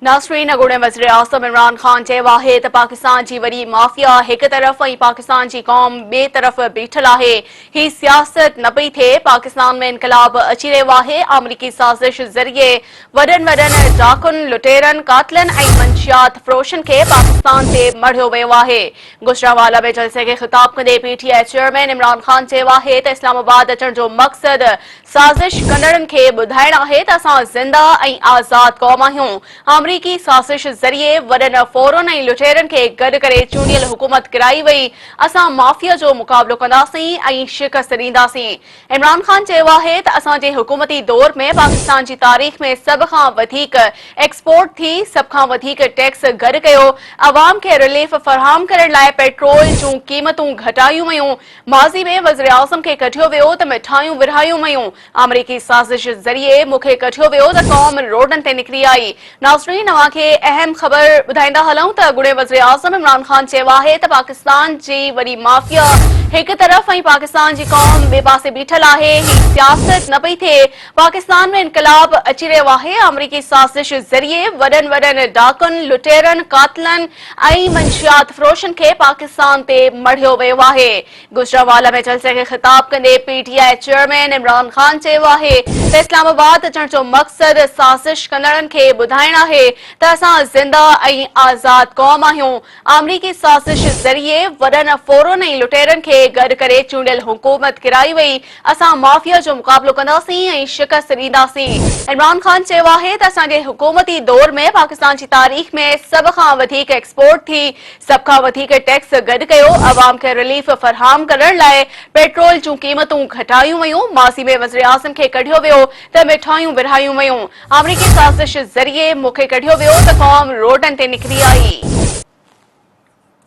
नासरीन अॻूणे वज़ीर आज़म इमरान ख़ान चयो आहे त पाकिस्तान जी वॾी माफ़िया हिक तरफ़ ऐं पाकिस्तान जी क़ौम ॿिए तरफ़ बीठल आहे। ही सियासत न पई थिए। पाकिस्तान में इनक़लाब अची रहियो आहे। अमरीकी साज़िश ज़रिए वॾनि डाकुनि, लुटेरनि, कातिलनि ऐं मंशियात फ़रोशनि खे पाकिस्तान ते मढ़ियो वियो आहे। गुजरांवाला में जलसे खे ख़िताब कंदे पीटीआई चेयरमैन इमरान ख़ान चयो आहे त इस्लामाबाद अचण जो मक़सद साज़िश कंदड़नि खे ॿुधाइणु आहे त असां ज़िंदा ऐं आज़ाद क़ौम आहियूं। अमरीकी साज़िश ज़रिए वॾनि फ़ौरन ऐं लुटेरनि खे गॾु करे चूंडियल हुकूमत गिराई वई। असां माफ़िया जो मुक़ाबिलो कंदासीं ऐं शिकस्त ॾींदासीं। इमरान ख़ान चयो आहे त असांजे हुकूमती दौर में पाकिस्तान जी तारीख़ में सभ खां वधीक एक्सपोर्ट थी, सभ खां वधीक टैक्स गॾु कयो, अवाम खे रिलीफ फ़राहम करण लाइ पेट्रोल जूं क़ीमतूं घटायूं वयूं। माज़ी में वज़ीर आज़म खे कढियो वियो त मिठायूं विरहायूं वयूं। अमरीकी साज़िश ज़रिए मूंखे कढियो वियो त क़ौम रोडनि ते निकिरी आई। नाज़रीन, अवां खे अहम ख़बर ॿुधाईंदा हलूं त अॻूणे वज़ीर आज़म इमरान ख़ान चयो आहे त पाकिस्तान जी वॾी माफ़िया हिक तरफ़ ऐं पाकिस्तान जी क़ौम ॿिए पासे बीठल आहे। ही सियासत न पई थिए। पाकिस्तान में इनक़लाब अची रहियो आहे। अमरीकी साज़िश ज़रिए वॾनि डाकुनि, लुटेरनि, कातिलनि ऐं मंशियात फ़रोशनि खे पाकिस्तान ते मढ़ियो वियो आहे। गुजरांवाला में जलसे खे ख़िताब कंदे पीटीआई चेयरमैन इमरान ख़ान चयो आहे त इस्लामाबाद अचण जो मक़सद साज़िश कंदड़नि खे ॿुधाइणु आहे त असां ज़िंदा ऐं आज़ाद क़ौम आहियूं। अमरीकी साज़िश ज़रिए वॾनि फ़ौरन ऐं लुटेरनि खे गॾु करे चूंडियल हुकूमत गिराई वई। असां माफ़िया जो मुक़ाबिलो कंदासीं ऐं शिकस्त ॾींदासीं। इमरान ख़ान चयो आहे त असांजे हुकूमती दौर में पाकिस्तान जी तारीख़ में सभ खां वधीक एक्सपोर्ट थी, सभ खां वधीक टैक्स गॾु कयो, अवाम खे रिलीफ फ़राहम करण लाइ पेट्रोल जूं क़ीमतूं घटायूं वयूं। माज़ी में वज़ीर आज़म खे कढियो वियो त मिठायूं विरहायूं वयूं। अमरीकी साज़िश ज़रिए मूंखे कढियो वियो त क़ौम रोडनि ते निकिरी आई।